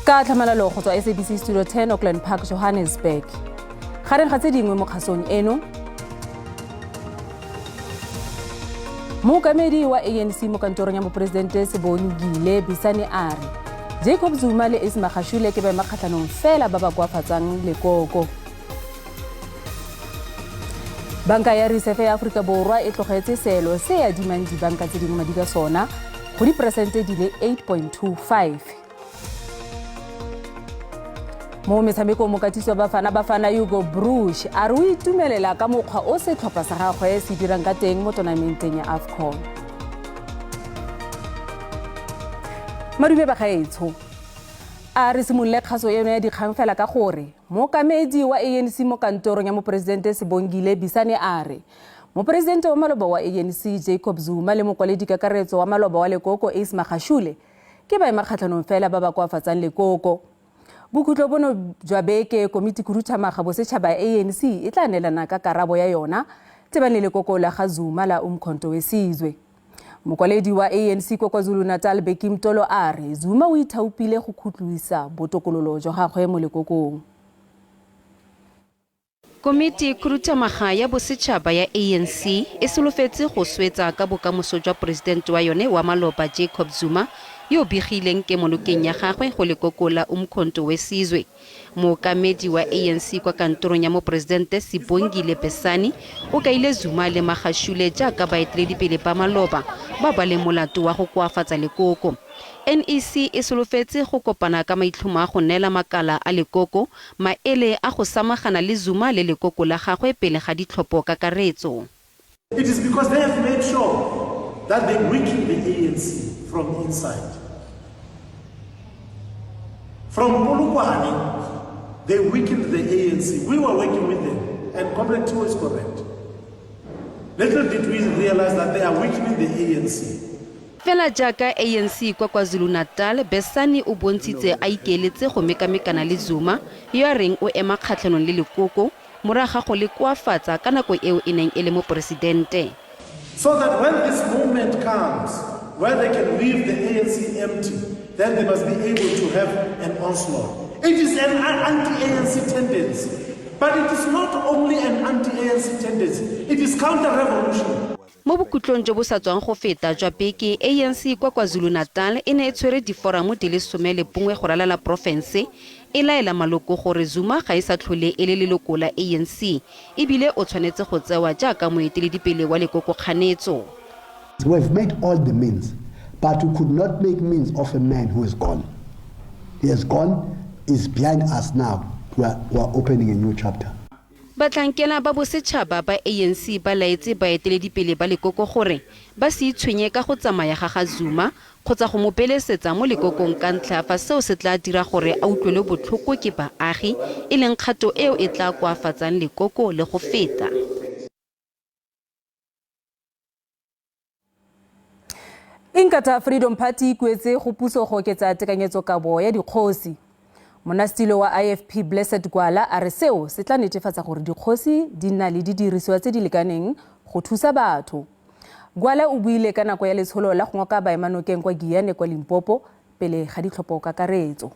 Ka tlhamalalo go tswa SABC Studio 10 Auckland Park, Johannesburg. Gareng ga tse dingwe mo kgasong eno, mookamedi wa ANC mo kantorong ya moporesidente Sebongile Bisane a re Jacob Zuma le Isma Khashule ke baemakgatlhanong fela ba ba koafatsang lekoko. Banka ya Reserve ya Afrika Borwa e tlogetse seelo se ya dimang dibanka tse dingwe madi ka sona go diperesente di le 8.25. Mo metshameko mo katiso bafana Hugo Bruce a re o itumelela ka mokgwa o se tlhopha sa gagwe se dirang ka teng mo tournamenteng ya AFCON. Madume ba gaetsho a re simololle kgaso eno ya dikgang fela ka gore mookamedi wa ANC mo kantorong ya moporesidente Sebongile Bisane a re moporesidente wa maloba wa ANC Jacob Zuma le mokwaledi kakaretso wa maloba wa lekoko Isma Khashule ke baemakgatlhanong fela ba ba koafatsang lekoko. Bokutlo bono jwa beke komiti khuduthamaga bosetšhaba ya ANC e tla neelana ka karabo ya yona tebane lekoko la ga Zuma la Umkhonto weSizwe. Mokwaledi wa ANC kwa KwaZulu-Natal Beki Mtolo a re Zuma o ithaopile go khutlisa botokololo jwa gagwe mo lekokong. Komiti khuduthamaga ya bosetšhaba ya ANC e solofetse go swetsa ka bokamoso jwa president wa yone wa maloba Jacob Zuma yo bigileng ke monokeng ya gagwe go lekoko la Umkhonto weSizwe. Mookamedi wa ANC kwa kantorong ya moporesidente Sebongile Besane o kaile Zuma le Magashule jaaka baeteledipele ba maloba ba ba le molato wa go koafatsa lekoko. NEC e solofetse go kopana ka maitlhomo a go neela makala a lekoko maele a go samagana le Zuma le lekoko la gagwe pele ga ditlhopho kakaretso. It is because they have made sure that they weaken the ANC from inside. From Polokwane, they weakened the ANC. We were working with them, and Comrade Timo is correct. Little did we realize that they are weakening the ANC. Fela jaaka ANC kwa KwaZulu-Natal, Besane o bontshitse a ikeeletse go mekamekana le Zuma yo a reng o ema kgatlhanong le lekoko moraga go le koafatsa ka nako eo e neng e le moporesidente. So that when this moment comes where they can leave the ANC empty, then they must be able to have an onslaught. It is an anti-ANC tendency, but it is not only an anti-ANC tendency, it is counter-revolution. Mo bokutlong jo bo sa tswang go feta jwa beke ANC kwa KwaZulu-Natal e ne e tshwere diforamo di le 11 go ralala province e laela maloko gore Zuma ga e sa tlhole e le leloko la ANC ebile o tshwanetse go tsewa jaaka moeteledipele wa lekoko kganetso. We have made all the means, but we could not make means of a man who is gone. He is gone, is behind us now. We are opening a new chapter. Batlankela ba bosetšhaba ba ANC ba laetse baeteledipele ba lekoko gore ba se itshwenye ka go tsamaya ga Zuma kgotsa go mo pelesetsa mo lekokong ka ntlha fa seo se tla dira gore a utlwele botlhoko ke baagi e leng kgato eo e tla koafatsang lekoko le go feta. Inkatha Freedom Party kwetse go puso go oketsa tekanyetsokabo ya dikgosi. Monastilo wa IFP Blessed Gwala a re seo se tla netefatsa gore dikgosi di nna le didirisiwa tse di lekaneng go thusa batho. Gwala o buile ka nako ya letsholo la go ngoka baemanokeng kwa Giyane kwa Limpopo pele ga ditlhopho kakaretso.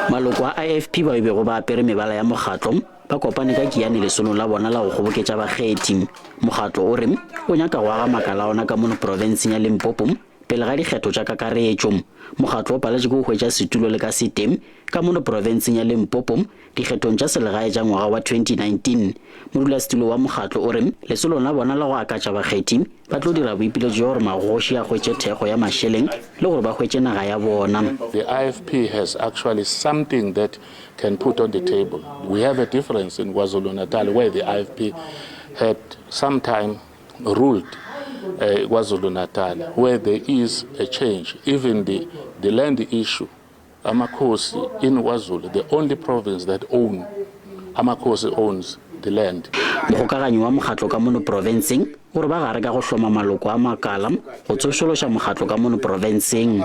Maloko a IFP ba bego ba apere mebala ya mogatlo ba kopane ka Giyane lesolo la bona la go goboketsa bageti. Mogatlo o re o nyaka go aga makala ona ka mo province ya Limpopo pele ga dikgetho tsa kakaretso. Mogatlo o paletse go hwetša setulo le ka setem ka mo province ya Limpopo dikgethong tsa selegae tsa ngwaga wa 2019. Modulasetulo wa mogatlo o re lesolo la bona la go akatša bageti ba tlo dira boipiletšo jwa gore magoši a hwetše thego ya mašeleng le gore ba hwetše naga ya bona. The IFP has actually something that can put on the table. We have a difference in KwaZulu-Natal where the IFP had sometime ruled KwaZulu-Natal where there is a change. Even the land issue, Amakosi in KwaZulu, the only province that Amakosi owns the land. Mogokaganyi wa mogatlo ka mono provinceng o re ba gare ka go hloma maloko a makala go tsošološa mogatlo ka mono provinceng.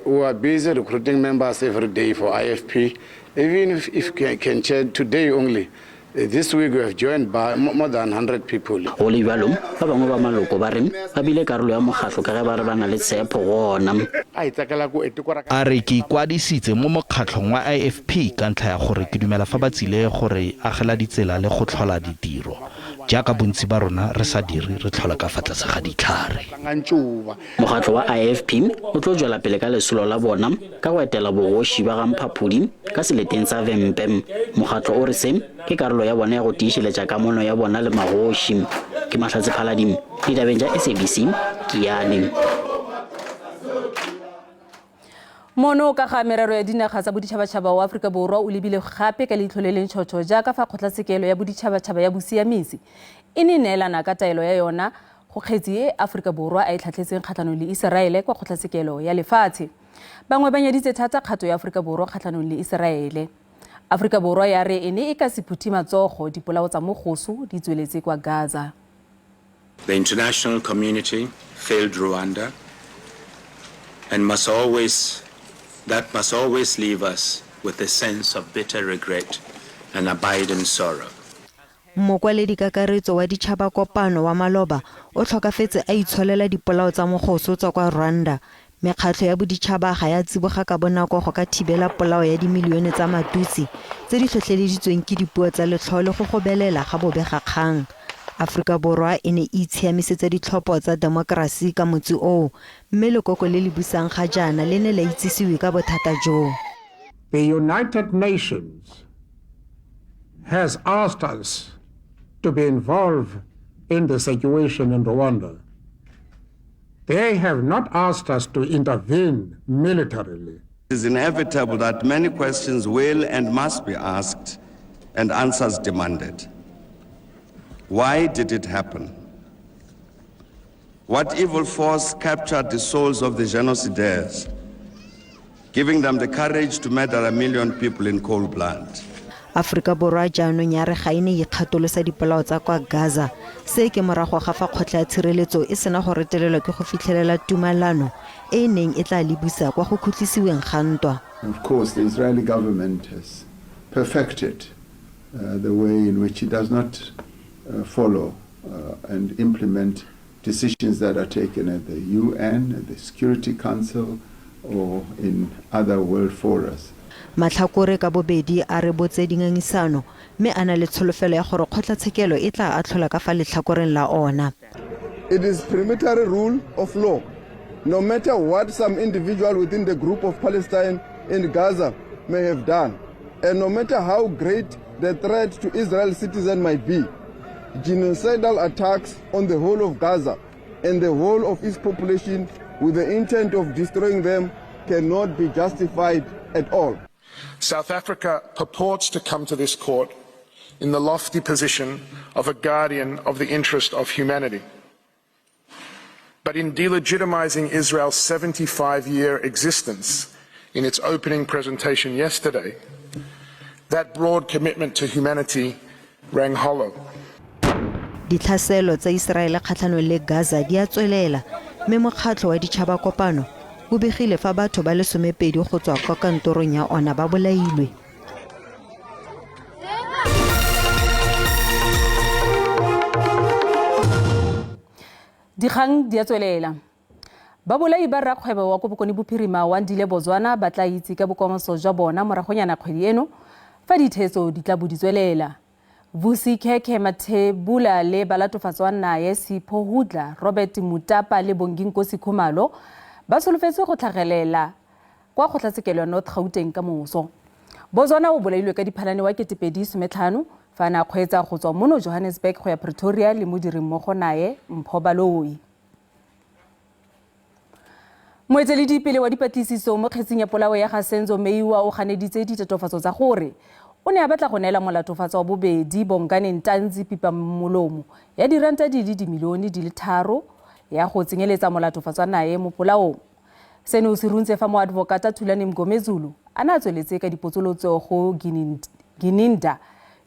We are busy recruiting members every day for IFP. Even if can chair today only, This week we have joined by more than 100 people. Go le bjalo ba bangwe ba maloko ba re ba bile karolo ya mokgatlo ka ge ba re ba na le tshepo gona. A re ke ikwadisitse mo mokgatlong wa IFP ka ntlha ya gore ke dumela fa ba tsile gore agela ditsela le go tlhola ditiro jaaka bontsi ba rona re sa dire re tlhola ka fa tlase ga ditlhare. Mokgatlo wa IFP o tlo jwela pele ka lesolo la bona ka go etela bogoši ba gamphaphodi ka seleteng sa Vempem. Mokgatlo o re se ke karolo ya bona ya go tiišeletša kamono ya bona le magoši. Ke Mahlatse Phaladimo, ditabeng tša SABC, Kiane. Mono ka ga merero ya dinaga tsa boditšhabatšhaba wa Afrika Borwa o lebile gape ka leitlho le leng tšhotšho jaaka fa kgotlatshekelo ya boditšhabatšhaba ya bosiamisi e ne neelana ka taelo ya yona go kgetsi e Afrika Borwa a e tlhatlhetseng kgatlhanong le Iseraele kwa kgotlatshekelo ya lefatshe. Bangwe ba nyaditse thata kgato ya Afrika Borwa kgatlhanong le Iseraele. Afrika Borwa ya re e ne e ka se phuthi matsogo dipolao tsa mogoso di tsweletse kwa Gaza. The international community failed Rwanda and must always leave us with a sense of bitter regret and abiding sorrow. Mokwaledi kakaretso wa ditšhaba kopano wa Maloba o tlhokafetse a itsholela dipolao tsa mogoso tsa kwa Rwanda. Mekgatlho ya boditšhaba ga ya tsiboga ka bonako go ka thibela polao ya dimilione tsa Matutsi tse di tlhotlheleditsweng ke dipuo tsa letlhole go gobelela ga bobegakgang. Afrika Borwa e ne e itshiamisetsa ditlhopho tsa demokrasi ka motsi o, mme lekoko le le busang ga jaana le ne la itsisiwe ka bothata jo. The United Nations has asked us to be involved in the situation in Rwanda. They have not asked us to intervene militarily. It is inevitable that many questions will and must be asked and answers demanded. Why did it happen? What evil force captured the souls of the genocidaires, giving them the courage to murder 1 million people in cold blood? Afrika Borwa jaanong ya re ga ine e kgatolosa dipolao tsa kwa Gaza se ke morago ga fa kgotla ya tshireletso e sena go retelelwa ke go fitlhelela tumalano e neng e tla lebusa kwa go khutlisiweng ga ntwa. Of course, the Israeli government has perfected the way in which it does not follow and implement decisions that are taken at the UN, at the Security Council, or in other world forums. Matlhakore ka bobedi a re botse dingangisano mme ana le tsholofelo ya gore kgotlatshekelo e tla atlhola ka fa letlhakoreng la ona. It is perimeter rule of law. No matter what some individual within the group of Palestine in Gaza may have done, and no matter how great the threat to Israel citizens might be, genocidal attacks on the whole of Gaza and the whole of its population with the intent of destroying them cannot be justified at all. South Africa purports to come to this court in the lofty position of a guardian of the interest of humanity. But in delegitimizing Israel's 75-year existence in its opening presentation yesterday, that broad commitment to humanity rang hollow. Ditlhaselo tsa Israele kgatlhanong le Gaza di a tswelela mme mokgatlho wa ditšhaba kopano o begile fa batho ba le 12 go tswa kwa kantorong ya ona ba bolailwe. Dikgang di a tswelela. Babolai ba rakgwebo wa Bokone Bophirima wa Ndile Botswana ba tla itse ka bokamoso jwa bona moragonyana kgwedi eno fa dithetso di tla boditswelela. Vusi Khekhe Mathebula le balatofatswa naye Sipho Hudla, Robert Mutapa le Bonginkosi Khumalo ba solofetse go tlhagelela kwa kgotlatshekelo ya North Gauteng ka moso. Botswana o bolailwe ka Diphalane wa 2015 fa na kgweetsa go tswa mono Johannesburg go ya Pretoria le modiri mmogo naye Mpho Baloi. Moeteledipele wa dipatlisiso mo kgetseng ya polao ya ga Senzo Meiwa o ganeditse ditatofatso tsa gore o ne a batla go neela molatofatso wa bobedi Bongane Ntanzi pipa molomo ya diranta di le dimilione di le 3 ya go tsenyeletsa molatofatso nae mo polaong. Seno se runtse fa mo advocata Thulani Mgomezulu ana tsweletse ka dipotsolotso go Gininda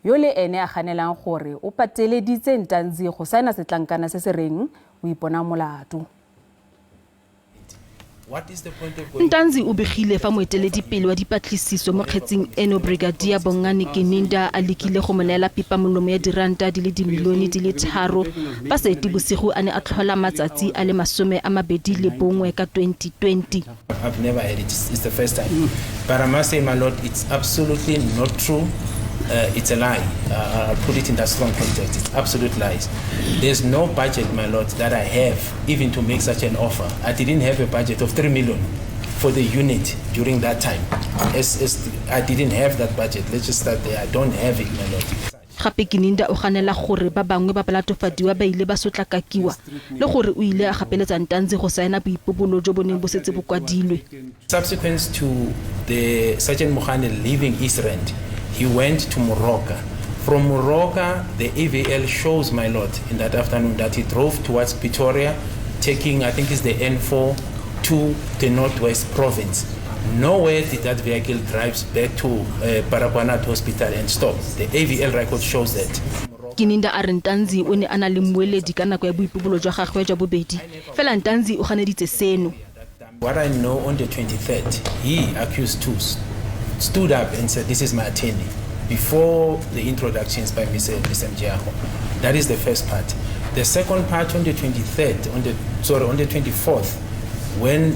yo le ene a ganelang gore o pateleditse Ntanzi go saena setlankana se se reng o ipona molato. Ntanzi o begile fa moeteledipele wa dipatlisiso mo kgetseng eno Brigadier Bongani Kininda a lekile go mo neela pipa molomo ya diranta di le dimilione di le 3 ba Seetebosigo a ne a tlhola matsatsi a le 21 ka 2020. I've never heard it. It's the first time. But I must say, my lord, it's absolutely not true. It's a lie. I'll put it in that strong context. It's absolute lies. There's no budget, my lord, that I have even to make such an offer. I didn't have a budget of 3 million for the unit during that time. I didn't have that budget. Let's just start there. I don't have it, my lord. Gape Kininda o ganela gore ba bangwe ba balatofadiwa ba ile ba sotlakakiwa le gore o ile a gapeletsa Ntanzi go saena boipobolo jo boneng bo setse bo kwadilwe. Subsequent to the Sergeant Mokhane leaving East Rand, he went to Morocco. From Morocco, the AVL shows, my lord, in that afternoon that he drove towards Pretoria, taking, I think it's the N4 to the Northwest Province. Nowhere did that vehicle drive back to Baragwanath Hospital and stop. The AVL record shows that. Kininda a re Ntanzi o ne a na le moeledi ka nako ya boipobolo jwa gagwe jwa bobedi. Fela Ntanzi o ganeditse seno. What I know, on the 23rd, he accused two stood up and said, "This is my attorney," before the introductions by Mr. Mjiaho. That is the first part. The second part, on the 23rd, on the 24th, when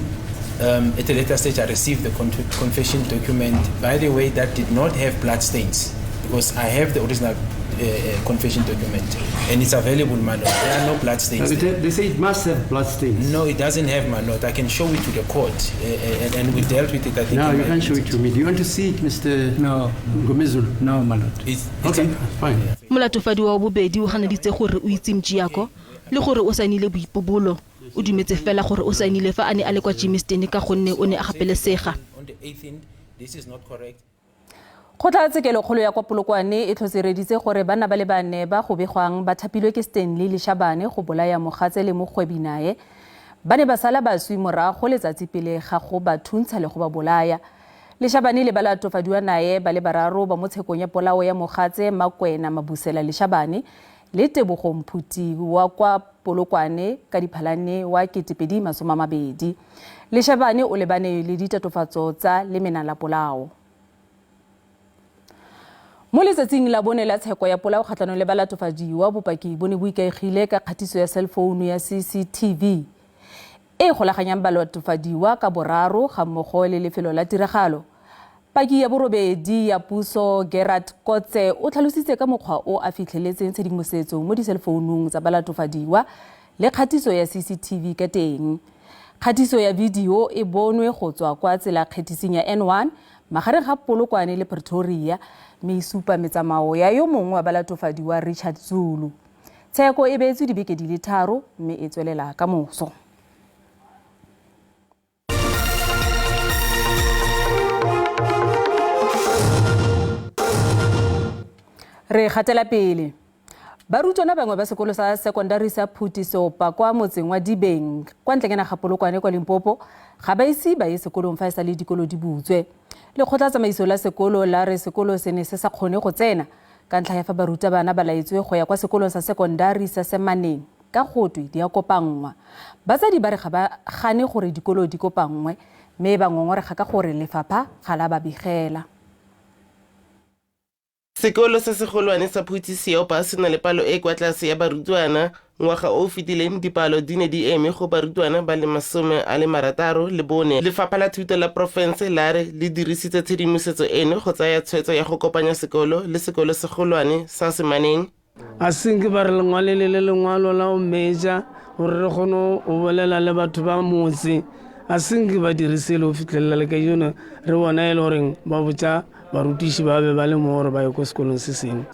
at a later stage I received the confession document, by the way, that did not have blood stains, because I have the original confession document and it's available, my lord. There are no blood stains. They say it must have blood stains. No, it doesn't have, my lord. I can show it to the court and we dealt with it. I think. No, you can't show it to me. Do you want to see it, Mr. No. Gomezulu? No, my lord. Okay, fine. Molatofadiwa wa bobedi o ganeditse gore o itse Mjiako le gore o saenile boipobolo. O dumetse fela gore o saenile fa a ne a le kwa Jamestown ka gonne o ne a gapelesega. This is not correct. Kgotlatshekelo kgolo ya kwa Polokwane e tlhosereditse gore bana ba le bane ba go begwang ba thapilwe ke Stanley Leshabane go bolaya mogatse le mogwebi nae ba ne ba sala baswi morago letsatsi pele ga go ba thuntsha le go ba bolaya. Leshabane le balatofadiwa nae ba le bararo ba mo tshekong ya polao ya mogatse Makwena Mabusela Leshabane le Tebogo Mphuti wa kwa Polokwane ka Diphalane wa 2020. Leshabane o lebane le ditatofatso tsa lemena la polao. Mo letsatsing la bone la tsheko ya polao kgatlhanong le balatofadiwa bopaki bone bo ikaegile ka kgatiso ya cellphone ya CCTV e golaganyang balatofadiwa ka boraro ga mmogo le lefelo la tiragalo. Paki ya borobedi ya puso Gerard Kotse o tlhalositse ka mokgwa o a fitlheletseng tshedimosetso mo diselefounung tsa balatofadiwa le kgatiso ya CCTV ka teng. Kgatiso ya video e bonwe go tswa kwa tsela kgethising ya N1 magareng ga Polokwane le Pretoria mme supa metsamao ya yo mongwe wa balatofadiwa Richard Zulu. Tsheko e beetswe dibeke di le 3 mme e tswelela ka moso. Re gatela pele. Barutwana bangwe ba sekolo sa secondary sa Phutiso pa kwa motseng wa Dibeng kwa ntleng ga Polokwane kwa Limpopo ga ba ise ba ye sekolong fa e sa le dikolo di butswe. Le kgotlatsamaiso la sekolo la re sekolo se ne se sa kgone go tsena ka ntlha ya fa barutabana ba laetswe go ya kwa sekolong sa secondary sa Semaneng ka gotwe di a kopangwa. Batsadi ba re ga ba gane gore dikolo di kopangwe mme ba ngongorega ka gore lefapha ga la ba begela. Sekolo se segolwane sa Phutiso pa se na le palo e kwa tlase ya barutwana ngwaga o fetileng dipalo di ne di eme go barutwana ba le 64. Lefapha la thuto la porofense la re le dirisitse tshedimosetso eno go tsaya tshwetso ya go kopanya sekolo le sekolo segolwane sa Semaneng. A senke ba re lengwale le lengwalo la o meja gore re kgone o bolela le batho ba motse. A senke ba dirisele o fitlhelela le ka yona re bona e le goreng ba botsa barutishi ba be ba le mo gore ba ye ko sekolong se sengwe.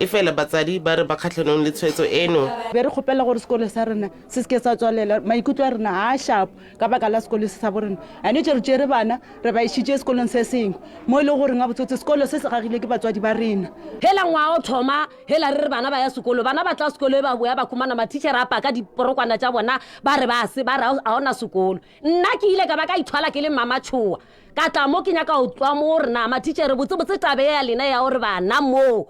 E fela batsadi ba re ba kgatlhanong le tshwetso eno. Be re gopela gore sekolo sa rena se se ke sa tswalela maikutlo a rena a sharp ka baka la sekolo se sa borena. A ne re tsere bana re ba ishitse sekolong se sengwe mo ile gore nga botsotse sekolo se se gagile ke batswadi ba rena. Hela ngwao thoma hela re bana ba ya sekolo bana ba tla sekolo ba boya ba khumana ma teacher apa ka diporokwana tsa bona ba re ba se ba ra a ona sekolo. Nna ke ile ka ba ka ithwala ke le mama Chua ka tla mo ke nya ka o tswa mo rena ma teacher botse tabe ya lena ya gore bana mo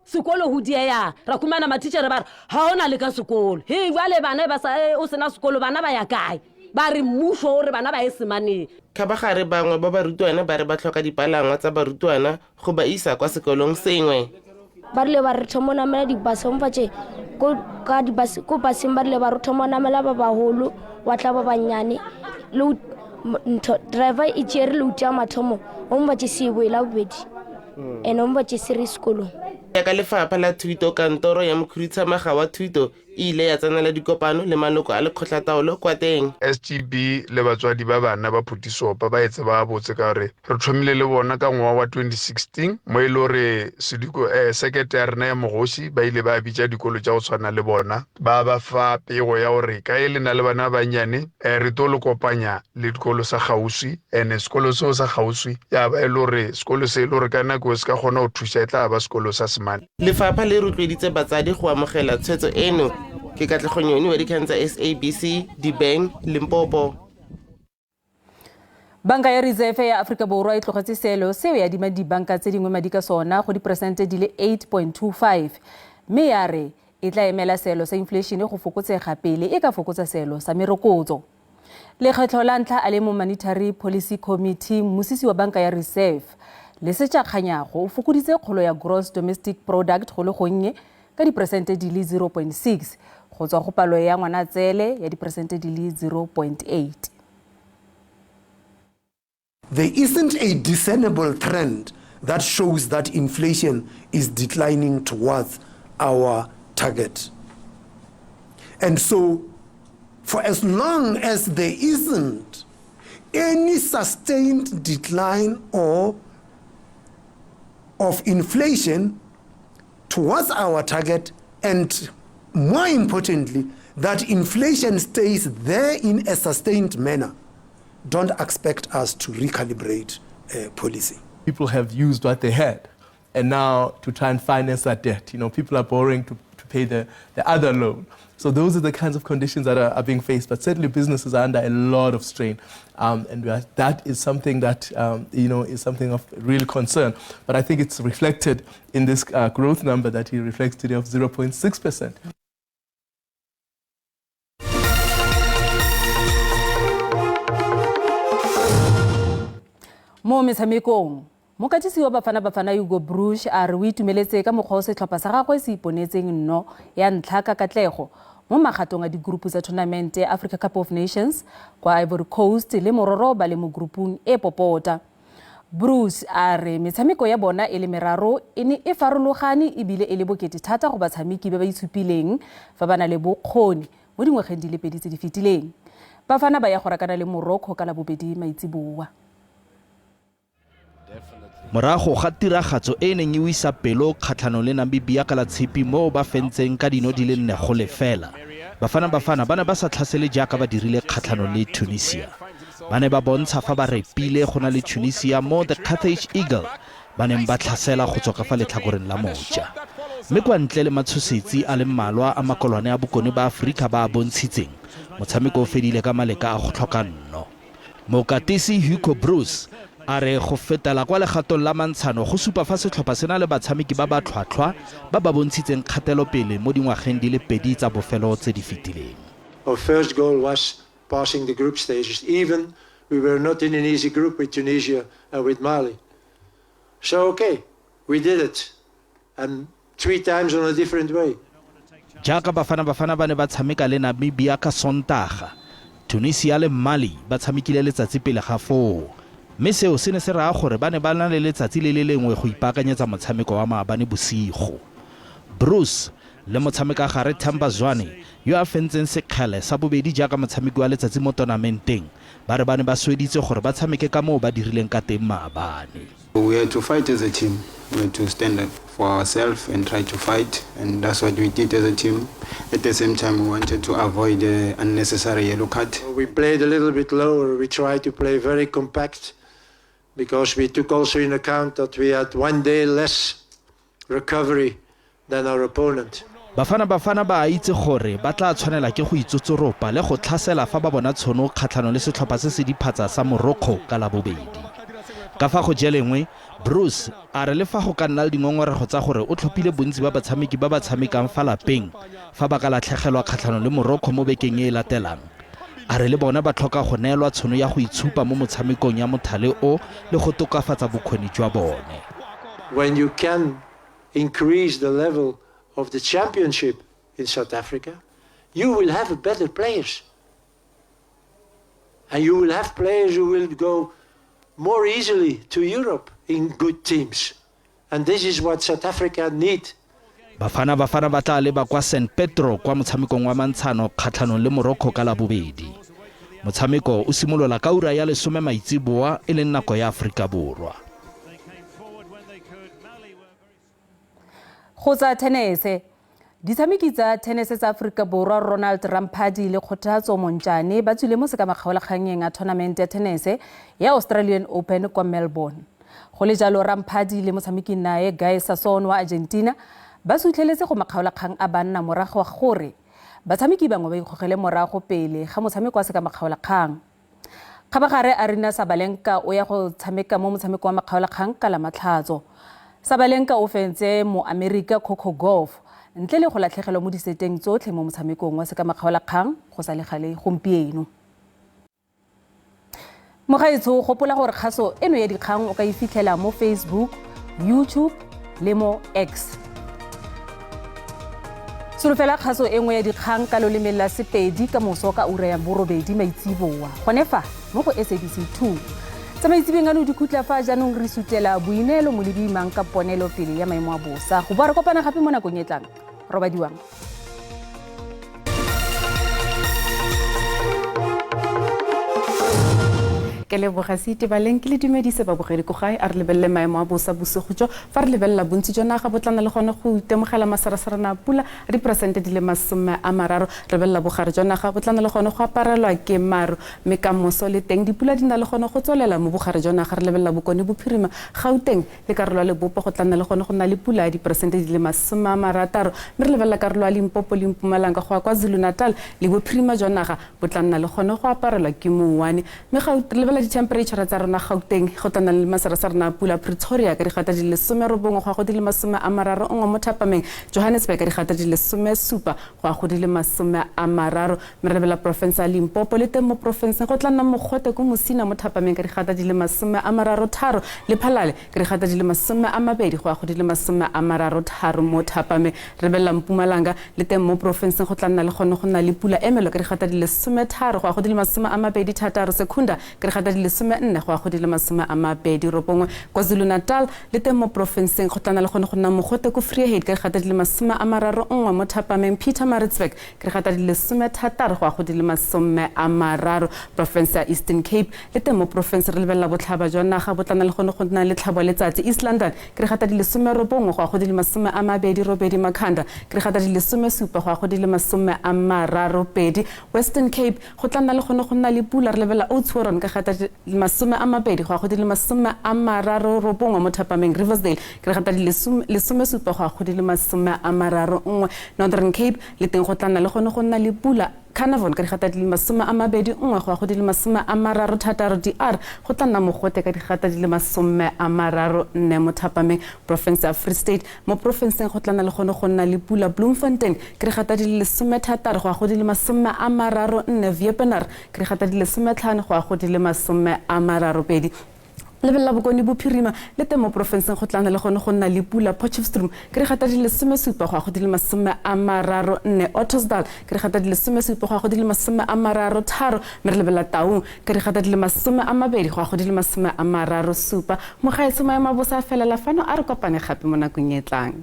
sekolo ho dia ya ra khumana ma teacher ba ha ona le ka sekolo he jwale bana ba sa o sena sekolo bana ba ya kae ba re mmuso gore bana ba e semaneng. Ka bagare bangwe ba barutwana ba re ba tlhoka dipalangwa tsa barutwana go ba isa kwa sekolong sengwe. Ba rile ba re thomo namela dibasong batse ko baseng ba rile ba re thomo namela ba baholo wa tla ba banyane le driver e tšere le utia mathomo o mo batse se boela bobedi ene o mo batse se re sekolong. Ya ka lefapha la thuto kantoro ya mokhuduthamaga wa thuto ile ya tsenela dikopano le maloko a lekgotlataolo kwa teng. SGB le batswadi ba bana ba phutisopa ba etse ba botse ka re thomile le bona ka ngwa wa 2016 mo ile re sediko secretary na ya mogoshi ba ile ba bitsa dikolo tša go tshwana le bona ba ba fa pego ya gore ka ile na le bana ba nyane re tlo le kopanya le dikolo sa gauswi ene sekolo seo sa gauswi ya ba ile re sekolo se ile re ka nako se ka gona go thusa tla ba sekolo sa semane. Lefapha le rotloeditse batsadi go amogela tshwetso eno. Ke Katlego wa dikgang tsa SABC Dikgang Limpopo. Banka ya Reserve ya Afrika Borwa e tlogetse selo seo ya dima dibanka tse dingwe madi ka sona go diperesente di le 8.25 mme ya re e tla emela selo sa inflation go fokotsega pele e ka fokotsa selo sa merokotso. Lekgetlo la ntlha a le mo Monetary Policy Committee mosisi wa banka ya Reserve le setšakganyago o fokoditse kgolo ya gross domestic product go le gonnye ka diperesente di le 0.6 go tswa go palo ya ngwanatsele ya diperesente di le 0.8. There isn't a discernible trend that shows that inflation is declining towards our target. And so, for as long as there isn't any sustained decline of inflation towards our target, and more importantly, that inflation stays there in a sustained manner, don't expect us to recalibrate policy. People have used what they had, and now to try and finance that debt. People are borrowing to pay the other loan. So those are the kinds of conditions that are being faced. But certainly businesses are under a lot of strain, and that is something that is something of real concern. But I think it's reflected in this growth number that he reflects today of 0.6%. Mo metshamekong mokatisi wa Bafana Hugo Bruce a re o itumeletse ka mokgwa o setlhopha sa gagwe se iponetseng nno ya ntlha ka katlego mo magatong a digrupu tsa tournament ya Africa Cup of Nations kwa Ivory Coast le mororo ba le mo grupung e popota. Bruce a re metshameko ya bona e le meraro e ne e farologane ebile e le bokete thata go batshameki ba ba itshupileng fa bana le bokgoni mo dingwageng di le pedi tse di fetileng. Bafana ba ya go rakana le Morocco ka la bobedi maitsiboa. Morago ga tiragatso e neng e wisa pelo kgatlhano le Namibia ka la tshipi mo ba fentseng ka dino di le 4-0. Bafana ba ne ba sa tlhasele jaaka ba dirile kgatlhano le Tunisia. Ba ne ba bontsha fa ba repile go na le Tunisia mo the Carthage Eagle ba neng ba tlhasela go tswa ka fa letlhakoreng la moja. Mme kwa ntle le matshosetsi a le mmalwa a makolwane a bokone ba Afrika ba bontshitseng motshameko o fedile ka maleka a go tlhoka nno. Mokatisi Hugo Bruce a re go fetela kwa legatong la mantshano go supa fa setlhopha sena le batshameki ba ba tlhwatlhwa ba ba bontshitseng kgatelopele mo dingwageng di le pedi tsa bofelo tse di fetileng. Our first goal was passing the group stages. Even we were not in an easy group with Tunisia and with Mali. So okay, we did it, and 3 times on a different way. Jaaka bafana ba ne ba tshameka le Namibia ka Sontaga, Tunisia le Mali ba tshamekile letsatsi pele ga 4. Mme seo se ne se raya gore ba ne ba na le letsatsi le le lengwe go ipaakanyetsa motshameko wa maabane bosigo. Bruce le motshameka gare Thamba Zwane yo a fentseng sekgele sa bobedi jaaka motshameki wa letsatsi mo tournamenteng ba re ba ne ba sweditse gore ba tshameke ka moo ba dirileng ka teng maabane. We had to fight as a team. We had to stand up for ourselves and try to fight, and that's what we did as a team. At the same time, we wanted to avoid the unnecessary yellow card. We played a little bit lower. We tried to play very compact because we took also in account that we had 1 day less recovery than our opponent. Bafana ba itse gore ba tla tshwanela ke go itsotsoropa le go tlhasela fa ba bona tshono kgatlhano le setlhopha se se diphatsa sa Morocco ka la bobedi. Ka fa go jelengwe Bruce a re le fa go ka nna le dingongorego tsa gore o tlhophile bontsi ba batshameki ba ba tshamekang fa lapeng fa ba ka latlhegelwa kgatlhano le Morocco mo bekeng e latelang. a re le bona ba tlhoka go neelwa tshono ya go itshupa mo motshamekong ya mothale o le go tokafatsa bokgoni jwa bone. When you can increase the level of the championship in South Africa, you will have better players. And you will have players who will go more easily to Europe in good teams. And this is what South Africa need. Bafana ba tla leba kwa St Pedro kwa motshamekong wa mantshano kgatlhanong le Morocco ka la bobedi. Motshameko o simolola ka ura ya 10 maitsiboa e leng nako ya Afrika Borwa. Go tsa tenese ditshameki tsa tenese tsa Afrika Borwa Ronald Ramphadi le Kgothatso Montjane ba tswile mo sekamagaolakganyeng a tournament ya tenese ya Australian Open kwa Melbourne. Go le jalo Ramphadi le motshameki nae Gaza wa Argentina ba sutlheletse go makgaolakgang a banna morago wa gore batshameki bangwe ba ikgogele morago pele ga motshameko wa sekamagaolakgang. Khabagare Arena Sabalenka o ya go tshameka mo motshameko wa makgaolakgang ka la Matlhatso. Sabalenka o fentse mo America Coco Golf ntle le go latlhegelwa mo diseteng tsotlhe mo motshamekong wa sekamagaolakgang go sa le gale gompieno. Mogaetsho gopola gore kgaso eno ya dikgang o ka e fitlhela mo Facebook, YouTube le mo X. Solofela kgaso engwe ya dikgang ka loleme la Sepedi ka moso ka ura ya borobedi maitsiboa gone fa mo go SABC 2. Tsamaitsibeng ano dikhutla fa jaanong re sutela boineelo mo lebimang ka ponelo pele ya maemo a bosa go ba re kopana gape mo nakong e tlang robadiwang. Ke leboga Ditaba ke le dumedise ba bogedi go gae a re lebelle maemo a bosa bosigo jo fa re lebella bontsi jo naga botlana le gone go itemogela masarasarana pula a diperesente di le 30 re bella bogare jo naga botlana le gone go aparelwa ke maru mme ka moso le teng dipula di na le gone go tswelela mo bogare jo naga re lebella bokone bophirima Gauteng le karolo le bopo go tlana le gone go na le pula a diperesente di le 30 mme re lebella karolo a Limpopo le Mpumalanga go kwa KwaZulu-Natal le bophirima jo naga botlana le gone go aparelwa ke mowane mme Gauteng di-temperature tsa rona Gauteng go tana le masarasarana pula Pretoria ka digata di le 19 go a go di le 30 mo Thapameng Johannesburg ka digata di le 17 go a go di le 30 merebela province ya Limpopo le teng mo province go tlana mogote ko Mosina mo Thapameng ka digata di le 33 le Phalale ka digata di le 20 go a go di le 33 mo Thapameng rebela Mpumalanga le teng mo province go tlana le gone go na le pula emelo ka digata di le 13 go a go di le 26 Sekunda ka digata di le 14 go a go di le 29 KwaZulu-Natal le teng mo province go tlana le gone go nna mogote ko Vryheid ka digata di le 31 mo Thapameng Pietermaritzburg ka digata di le 16 go a go di le 30 province ya Eastern Cape le teng mo province re lebella botlhaba jwa naga botlana le gone go nna le tlhabo letsatsi East London ka digata di le 19 go a go di le 22 Makhanda ka digata di le 17 go a go di le 32 Western Cape go tlana le gone go nna le pula re lebella Oudtshoorn ka digata di le 20 go a go di le 33 mo Thapameng Riversdale ka digata di le 17 go a go di le 31 Northern Cape le teng go tlana le gone go nna le pula Carnarvon ka digata di le 21 go a go di le 36 DR go tla nna mogote ka digata di le 34 mo Thapameng province ya Free State mo province go tlana le gone go nna le pula Bloemfontein ka digata di le 16 go a go di le 34 Wepener ka digata di le 15 go a go di le 32 lebella bokone bophirima le teng mo province go tlana le gone go nna le pula Potchefstroom ka digata di le 17 go a go di le 34 Ottosdal ka digata di le 17 go a go di le 33 mme re lebella Taung ka digata di le 20 go a go di le 37 mo gaetse maemo a bosa felela fano a re kopane gape mo nakong e tlang.